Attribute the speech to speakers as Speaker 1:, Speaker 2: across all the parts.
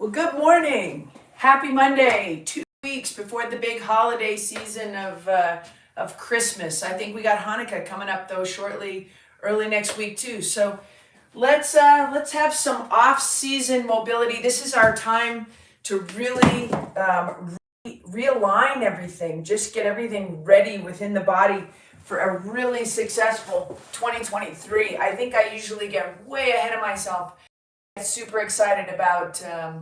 Speaker 1: Well, good morning. Happy Monday. 2 weeks before the big holiday season of Christmas. I think we got Hanukkah coming up though shortly, early next week too. So let's have some off-season mobility. This is our time to really realign everything. Just get everything ready within the body for a really successful 2023. I think I usually get way ahead of myself. Super excited about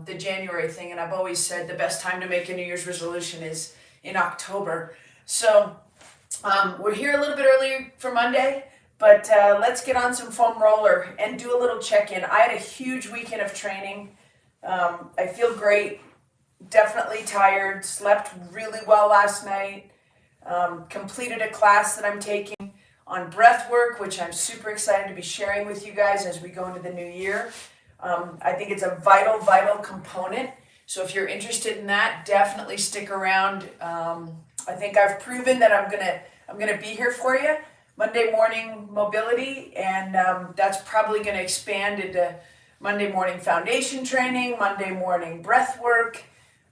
Speaker 1: the January thing, and I've always said the best time to make a New Year's resolution is in October. So we're here a little bit early for Monday, but let's get on some foam roller and do a little check-in. I had a huge weekend of training. I feel great, definitely tired, slept really well last night, completed a class that I'm taking on breath work, which I'm super excited to be sharing with you guys as we go into the new year. I think it's a vital component. So if you're interested in that, definitely stick around. I think I've proven that I'm gonna be here for you. Monday morning mobility, and that's probably gonna expand into Monday morning foundation training, Monday morning breath work,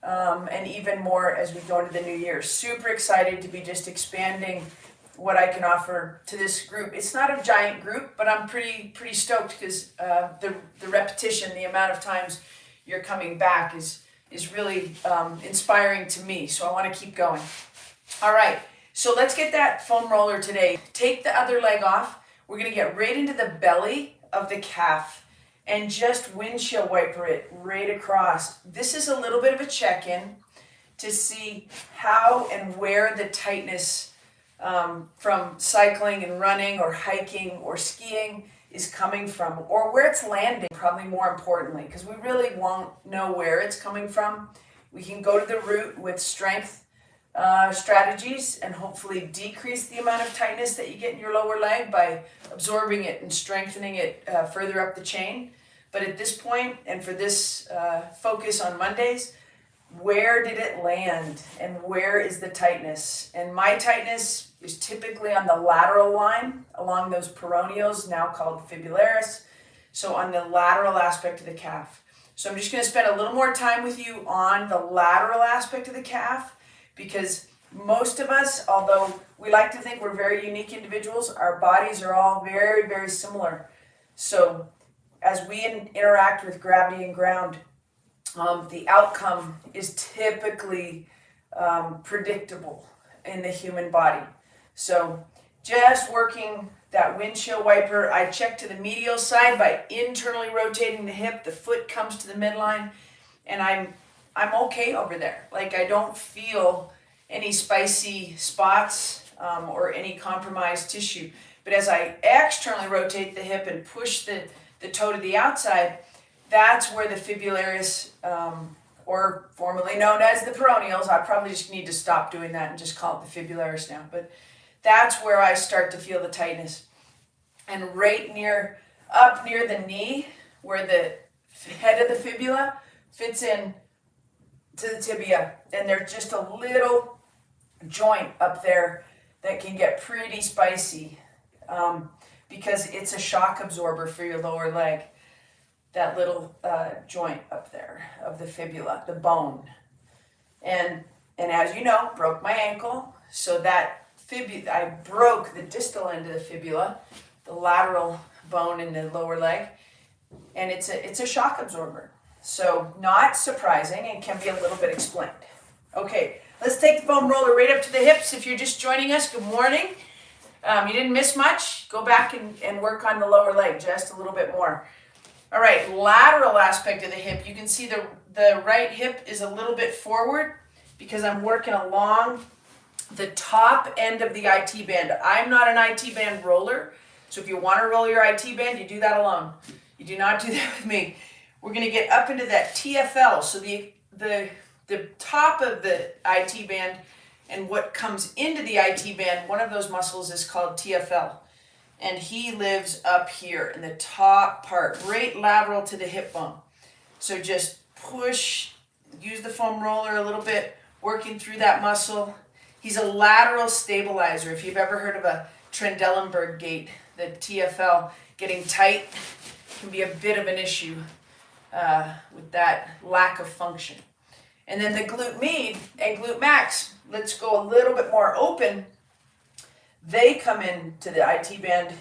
Speaker 1: and even more as we go into the new year. Super excited to be just expanding what I can offer to this group. It's not a giant group, but I'm pretty stoked because the repetition, the amount of times you're coming back is really inspiring to me. So I want to keep going. All right, so let's get that foam roller today. Take the other leg off. We're gonna get right into the belly of the calf and just windshield wiper it right across. This is a little bit of a check-in to see how and where the tightness from cycling and running or hiking or skiing is coming from, or where it's landing, probably more importantly, because we really won't know where it's coming from. We can go to the root with strength strategies and hopefully decrease the amount of tightness that you get in your lower leg by absorbing it and strengthening it further up the chain. But at this point, and for this focus on Mondays, where did it land and where is the tightness? And my tightness is typically on the lateral line along those peroneals, now called fibularis. So on the lateral aspect of the calf. So I'm just going to spend a little more time with you on the lateral aspect of the calf, because most of us, although we like to think we're very unique individuals, our bodies are all very similar. So as we interact with gravity and ground, the outcome is typically predictable in the human body. So just working that windshield wiper, I check to the medial side by internally rotating the hip. The foot comes to the midline, and I'm okay over there. Like, I don't feel any spicy spots or any compromised tissue. But as I externally rotate the hip and push the toe to the outside, that's where the fibularis, or formerly known as the peroneals, I probably just need to stop doing that and just call it the fibularis now, but that's where I start to feel the tightness. And right up near the knee, where the head of the fibula fits in to the tibia, and there's just a little joint up there that can get pretty spicy because it's a shock absorber for your lower leg. That little joint up there of the fibula, the bone. And as you know, broke my ankle, so that I broke the distal end of the fibula, the lateral bone in the lower leg, and it's a shock absorber. So not surprising, and can be a little bit explained. Okay, let's take the foam roller right up to the hips. If you're just joining us, good morning. You didn't miss much. Go back and work on the lower leg just a little bit more. All right, lateral aspect of the hip. You can see the right hip is a little bit forward because I'm working along the top end of the IT band. I'm not an IT band roller, so if you want to roll your IT band, you do that alone. You do not do that with me. We're going to get up into that TFL, so the top of the IT band and what comes into the IT band, one of those muscles is called TFL. And he lives up here in the top part, right lateral to the hip bone. So just push, use the foam roller a little bit, working through that muscle. He's a lateral stabilizer. If you've ever heard of a Trendelenburg gait, the TFL getting tight can be a bit of an issue. with that lack of function. And then the glute med and glute max, let's go a little bit more open. They come into the IT band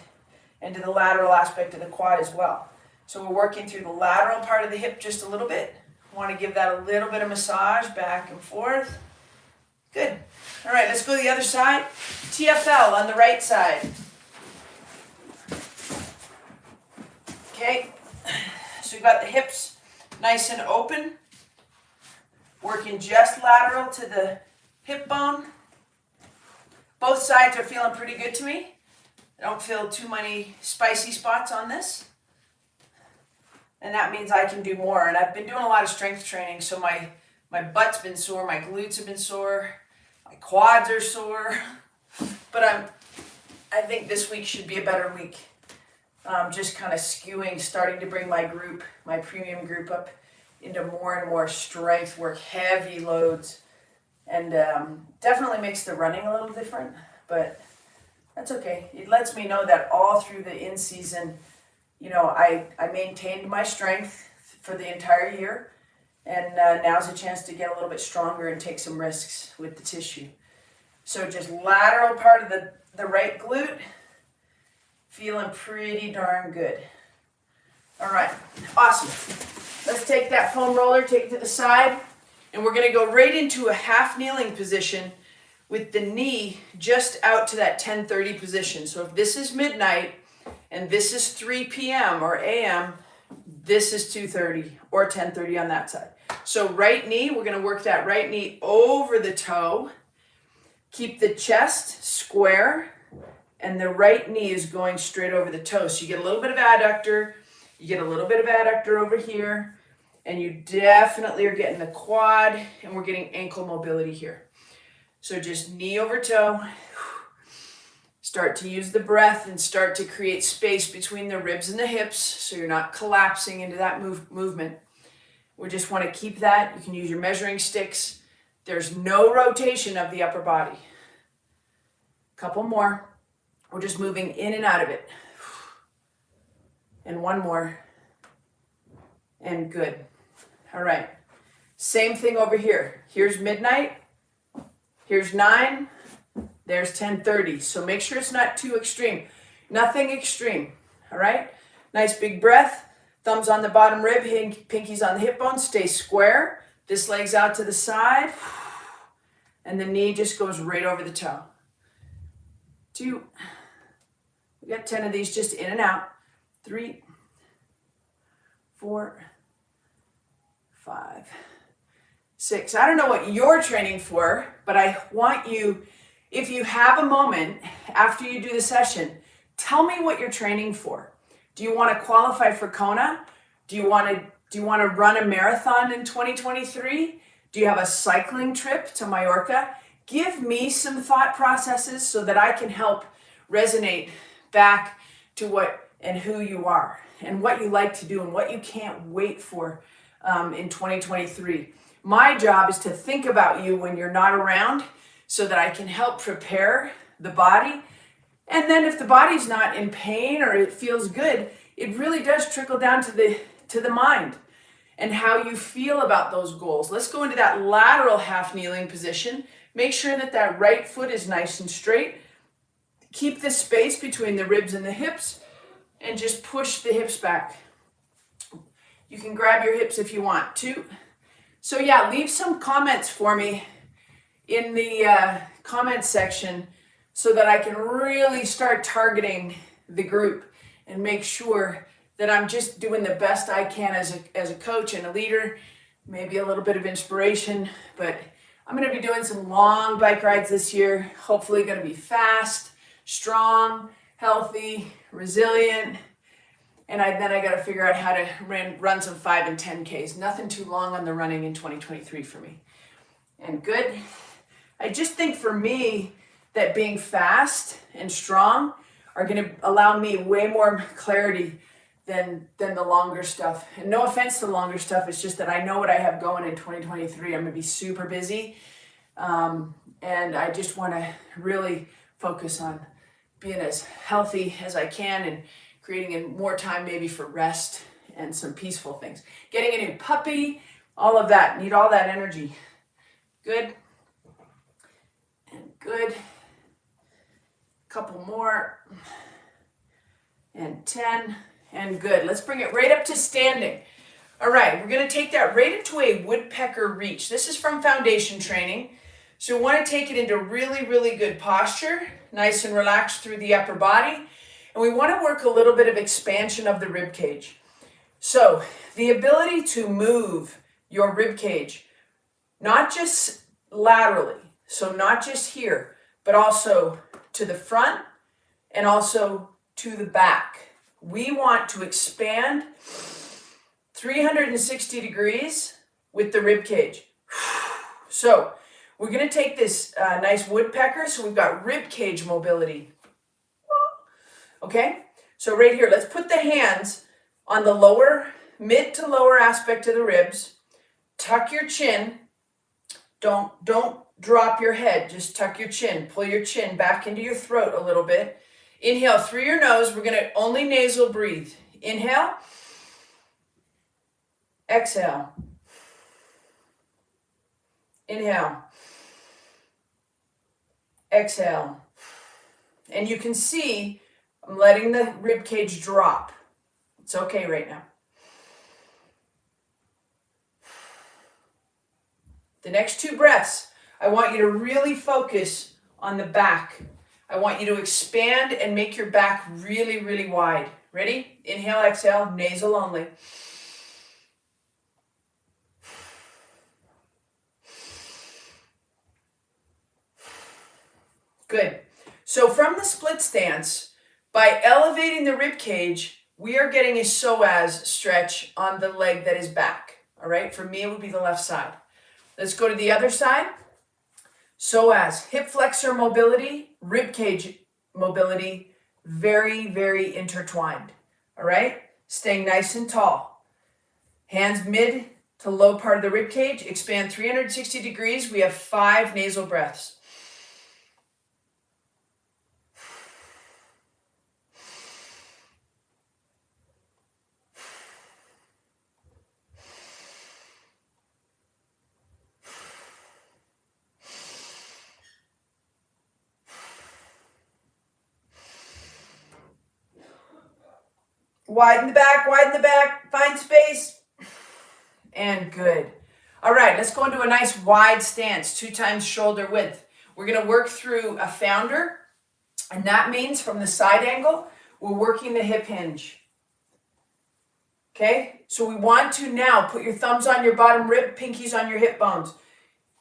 Speaker 1: and to the lateral aspect of the quad as well. So we're working through the lateral part of the hip just a little bit. Want to give that a little bit of massage back and forth. Good. All right, let's go to the other side. TFL on the right side. Okay, so we've got the hips nice and open. Working just lateral to the hip bone. Both sides are feeling pretty good to me. I don't feel too many spicy spots on this. And that means I can do more. And I've been doing a lot of strength training, so my butt's been sore, my glutes have been sore, my quads are sore. But I think this week should be a better week. Just kind of skewing, starting to bring my premium group up into more and more strength work, heavy loads. And definitely makes the running a little different, but that's okay. It lets me know that all through the in-season, you know, I maintained my strength for the entire year, and now's a chance to get a little bit stronger and take some risks with the tissue. So just lateral part of the right glute, feeling pretty darn good. All right, awesome. Let's take that foam roller, take it to the side, and we're gonna go right into a half kneeling position with the knee just out to that 10:30 position. So if this is midnight and this is 3 p.m. or a.m., this is 2:30 or 10:30 on that side. So right knee, we're gonna work that right knee over the toe. Keep the chest square, and the right knee is going straight over the toe. So you get a little bit of adductor, you get a little bit of adductor over here, and you definitely are getting the quad, and we're getting ankle mobility here. So just knee over toe. Start to use the breath and start to create space between the ribs and the hips so you're not collapsing into that movement. We just want to keep that. You can use your measuring sticks. There's no rotation of the upper body. Couple more. We're just moving in and out of it. And one more. And good. All right. Same thing over here. Here's midnight. Here's 9. There's 10:30. So make sure it's not too extreme. Nothing extreme. All right. Nice big breath. Thumbs on the bottom rib, pinkies on the hip bone. Stay square. This leg's out to the side. And the knee just goes right over the toe. 2. We got 10 of these just in and out. 3, 4, 5, 6. I don't know what you're training for, but I want you, if you have a moment after you do the session, tell me what you're training for. Do you want to qualify for Kona? Do you want to run a marathon in 2023? Do you have a cycling trip to Mallorca? Give me some thought processes so that I can help resonate back to what and who you are and what you like to do and what you can't wait for in 2023. My job is to think about you when you're not around so that I can help prepare the body. And then if the body's not in pain or it feels good, it really does trickle down to the mind and how you feel about those goals. Let's go into that lateral half kneeling position. Make sure that that right foot is nice and straight. Keep the space between the ribs and the hips and just push the hips back. You can grab your hips if you want to. So yeah, leave some comments for me in the comments section so that I can really start targeting the group and make sure that I'm just doing the best I can as a coach and a leader, maybe a little bit of inspiration, but I'm going to be doing some long bike rides this year, hopefully going to be fast, strong, healthy, resilient, and then I got to figure out how to run some 5 and 10Ks. Nothing too long on the running in 2023 for me. And good. I just think for me that being fast and strong are going to allow me way more clarity than the longer stuff. And no offense to the longer stuff, it's just that I know what I have going in 2023. I'm going to be super busy. And I just want to really focus on being as healthy as I can and creating more time maybe for rest and some peaceful things. Getting a new puppy, all of that. Need all that energy. Good. And good. Couple more. And 10. And good. Let's bring it right up to standing. All right, we're going to take that right into a woodpecker reach. This is from foundation training. So we want to take it into really, really good posture, nice and relaxed through the upper body. And we want to work a little bit of expansion of the rib cage. So the ability to move your rib cage, not just laterally, so not just here, but also to the front and also to the back. We want to expand 360 degrees with the rib cage. So we're going to take this nice woodpecker. So we've got rib cage mobility. Okay, so right here, let's put the hands on the lower, mid to lower aspect of the ribs. Tuck your chin. Don't drop your head. Just tuck your chin. Pull your chin back into your throat a little bit. Inhale through your nose. We're going to only nasal breathe. Inhale. Exhale. Inhale. Exhale. And you can see I'm letting the rib cage drop. It's okay right now. The next 2 breaths, I want you to really focus on the back. I want you to expand and make your back really, really wide. Ready? Inhale, exhale, nasal only. Good. So from the split stance, by elevating the rib cage, we are getting a psoas stretch on the leg that is back. All right. For me, it would be the left side. Let's go to the other side. Psoas, hip flexor mobility, rib cage mobility, very, very intertwined. All right. Staying nice and tall. Hands mid to low part of the rib cage. Expand 360 degrees. We have 5 nasal breaths. Widen the back, find space. And good. All right, let's go into a nice wide stance, 2 times shoulder width. We're going to work through a founder, and that means from the side angle, we're working the hip hinge. Okay, so we want to now put your thumbs on your bottom rib, pinkies on your hip bones.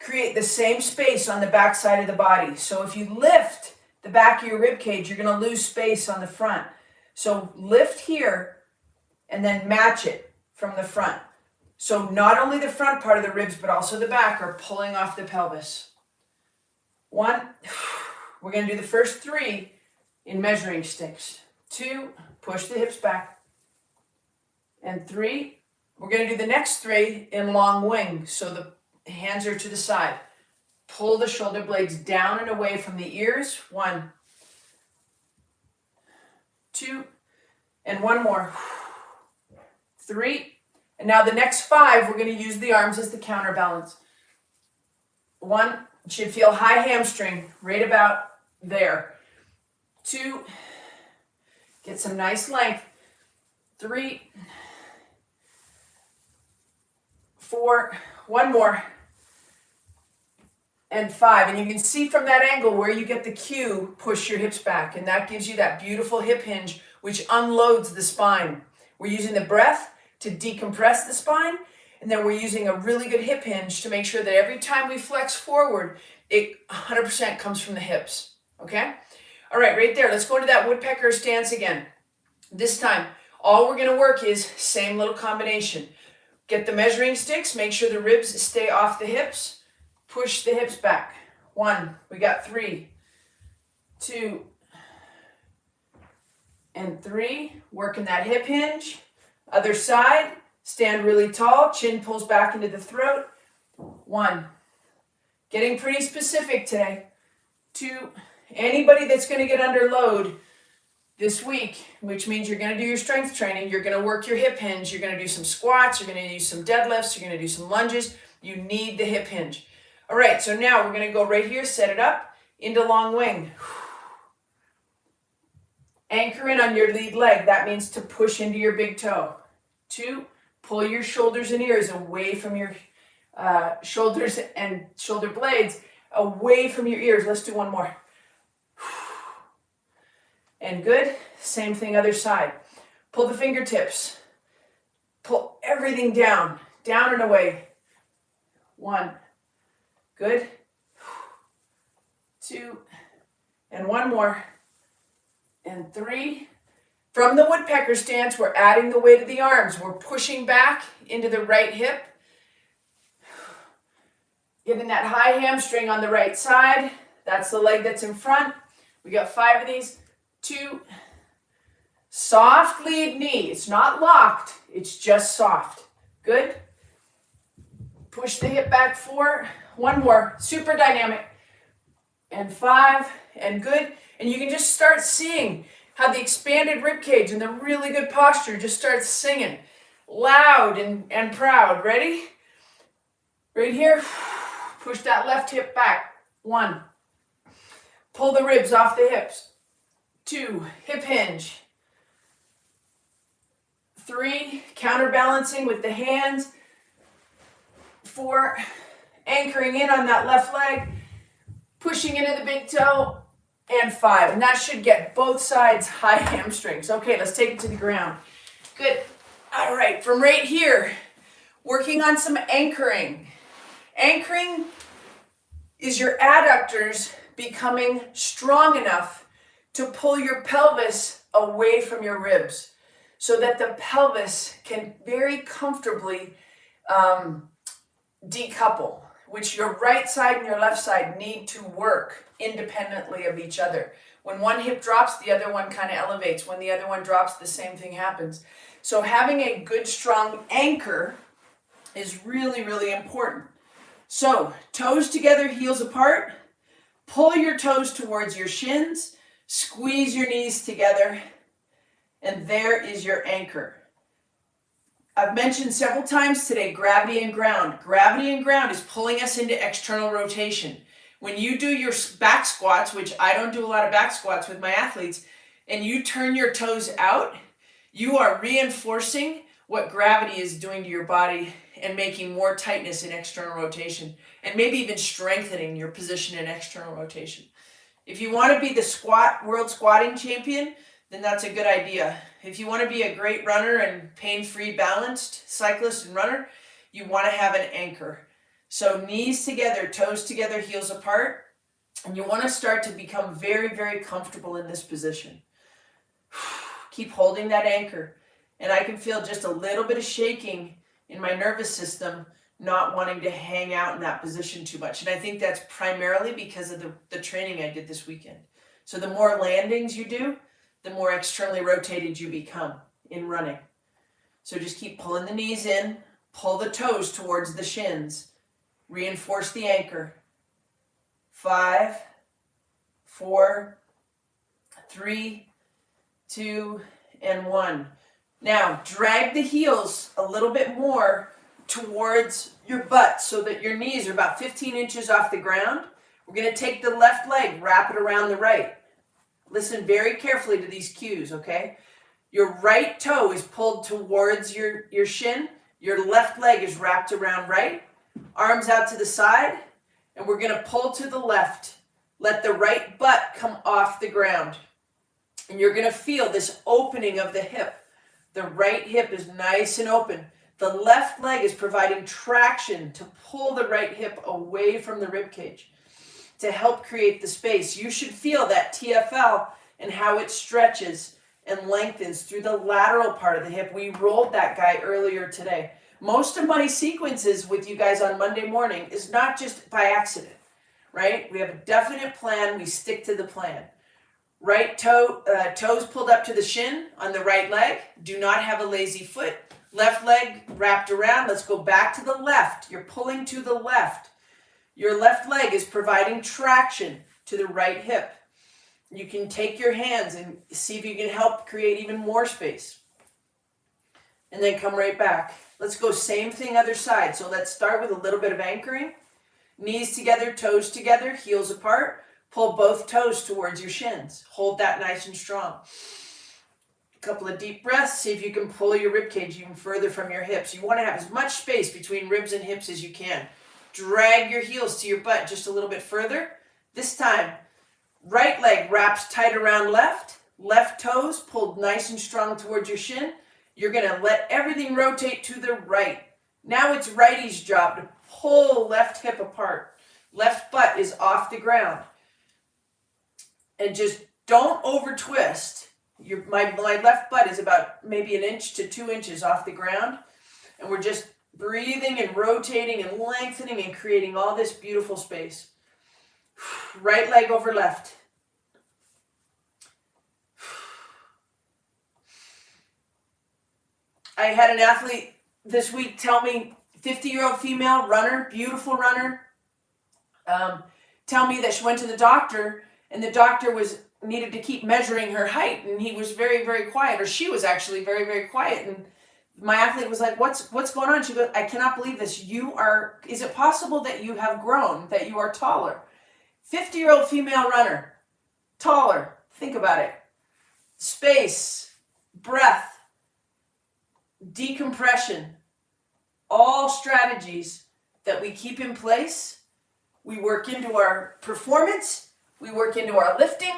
Speaker 1: Create the same space on the back side of the body. So if you lift the back of your rib cage, you're going to lose space on the front. So lift here and then match it from the front. So not only the front part of the ribs, but also the back are pulling off the pelvis. 1, we're going to do the first 3 in measuring sticks. 2, push the hips back. And 3, we're going to do the next 3 in long wing. So the hands are to the side. Pull the shoulder blades down and away from the ears. 1, 2, and 1 more. 3, and now the next 5, we're going to use the arms as the counterbalance. 1, should feel high hamstring, right about there. 2, get some nice length. 3, 4, 1 more. And 5, and you can see from that angle where you get the cue, push your hips back, and that gives you that beautiful hip hinge, which unloads the spine. We're using the breath to decompress the spine, and then we're using a really good hip hinge to make sure that every time we flex forward, it 100% comes from the hips, okay? All right, right there, let's go to that woodpecker stance again. This time, all we're gonna work is same little combination. Get the measuring sticks, make sure the ribs stay off the hips, push the hips back. 1, we got 3, 2, and 3, working that hip hinge. Other side, stand really tall, chin pulls back into the throat. 1, getting pretty specific today. 2, anybody that's going to get under load, this week, which means you're going to do your strength training. You're going to work your hip hinge. You're going to do some squats. You're going to do some deadlifts. You're going to do some lunges. You need the hip hinge. All right, so now we're going to go right here, set it up into long wing. Anchor in on your lead leg. That means to push into your big toe. 2, pull your shoulders and ears away from your shoulders and shoulder blades away from your ears. Let's do one more. And good. Same thing other side. Pull the fingertips. Pull everything down. Down and away. 1. Good. 2. And one more. And 3. From the woodpecker stance, we're adding the weight of the arms. We're pushing back into the right hip. Getting that high hamstring on the right side. That's the leg that's in front. We got 5 of these. 2. Soft lead knee. It's not locked. It's just soft. Good. Push the hip back 4. One more. Super dynamic. And 5. And good. And you can just start seeing how the expanded rib cage and the really good posture just starts singing loud and proud. Ready? Right here. Push that left hip back. 1. Pull the ribs off the hips. 2. Hip hinge. 3. Counterbalancing with the hands. 4. Anchoring in on that left leg. Pushing into the big toe. And 5. And that should get both sides high hamstrings. Okay, let's take it to the ground. Good. All right, from right here, working on some anchoring. Anchoring is your adductors becoming strong enough to pull your pelvis away from your ribs so that the pelvis can very comfortably decouple, which your right side and your left side need to work independently of each other. When one hip drops, the other one kind of elevates. When the other one drops, the same thing happens. So having a good, strong anchor is really, really important. So toes together, heels apart. Pull your toes towards your shins. Squeeze your knees together. And there is your anchor. I've mentioned several times today, gravity and ground. Gravity and ground is pulling us into external rotation. When you do your back squats, which I don't do a lot of back squats with my athletes, and you turn your toes out, you are reinforcing what gravity is doing to your body and making more tightness in external rotation, and maybe even strengthening your position in external rotation. If you want to be the world squatting champion, then that's a good idea. If you want to be a great runner and pain-free balanced cyclist and runner, you want to have an anchor. So knees together, toes together, heels apart, and you want to start to become very, very comfortable in this position. Keep holding that anchor, and I can feel just a little bit of shaking in my nervous system, not wanting to hang out in that position too much. And I think that's primarily because of the training I did this weekend. So the more landings you do, the more externally rotated you become in running. So just keep pulling the knees in, pull the toes towards the shins, reinforce the anchor. 5, 4, 3, 2, and 1. Now drag the heels a little bit more towards your butt so that your knees are about 15 inches off the ground. We're going to take the left leg, wrap it around the right. Listen very carefully to these cues, okay? Your right toe is pulled towards your shin. Your left leg is wrapped around right. Arms out to the side. And we're going to pull to the left. Let the right butt come off the ground. And you're going to feel this opening of the hip. The right hip is nice and open. The left leg is providing traction to pull the right hip away from the rib cage to help create the space. You should feel that TFL and how it stretches and lengthens through the lateral part of the hip. We rolled that guy earlier today. Most of my sequences with you guys on Monday morning is not just by accident, right? We have a definite plan. We stick to the plan. Right toe, toes pulled up to the shin on the right leg. Do not have a lazy foot. Left leg wrapped around. Let's go back to the left. You're pulling to the left. Your left leg is providing traction to the right hip. You can take your hands and see if you can help create even more space. And then come right back. Let's go same thing other side. So let's start with a little bit of anchoring. Knees together, toes together, heels apart. Pull both toes towards your shins. Hold that nice and strong. A couple of deep breaths. See if you can pull your rib cage even further from your hips. You want to have as much space between ribs and hips as you can. Drag your heels to your butt just a little bit further. This time, right leg wraps tight around left. Left toes pulled nice and strong towards your shin. You're going to let everything rotate to the right. Now it's righty's job to pull left hip apart. Left butt is off the ground. And just don't over twist. My left butt is about maybe 1 inch to 2 inches off the ground. And we're just breathing and rotating and lengthening and creating all this beautiful space. Right leg over left. I had an athlete this week tell me, 50-year-old female runner, beautiful runner, tell me that she went to the doctor and the doctor needed to keep measuring her height, and he was very, very quiet, or she was actually very, very quiet. And my athlete was like, what's going on? She goes, I cannot believe this. Is it possible that you have grown, that you are taller? 50-year-old female runner, taller. Think about it. Space, breath, decompression, all strategies that we keep in place. We work into our performance, we work into our lifting,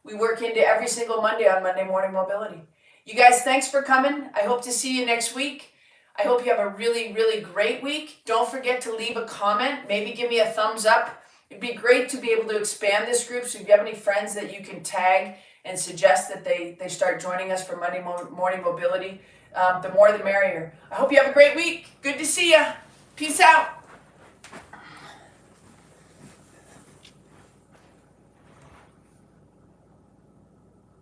Speaker 1: we work into every single Monday on Monday Morning Mobility. You guys, thanks for coming. I hope to see you next week. I hope you have a really, really great week. Don't forget to leave a comment, maybe give me a thumbs up. It'd be great to be able to expand this group, so if you have any friends that you can tag and suggest that they start joining us for Monday Morning Mobility, the more the merrier. I hope you have a great week. Good to see you. Peace out.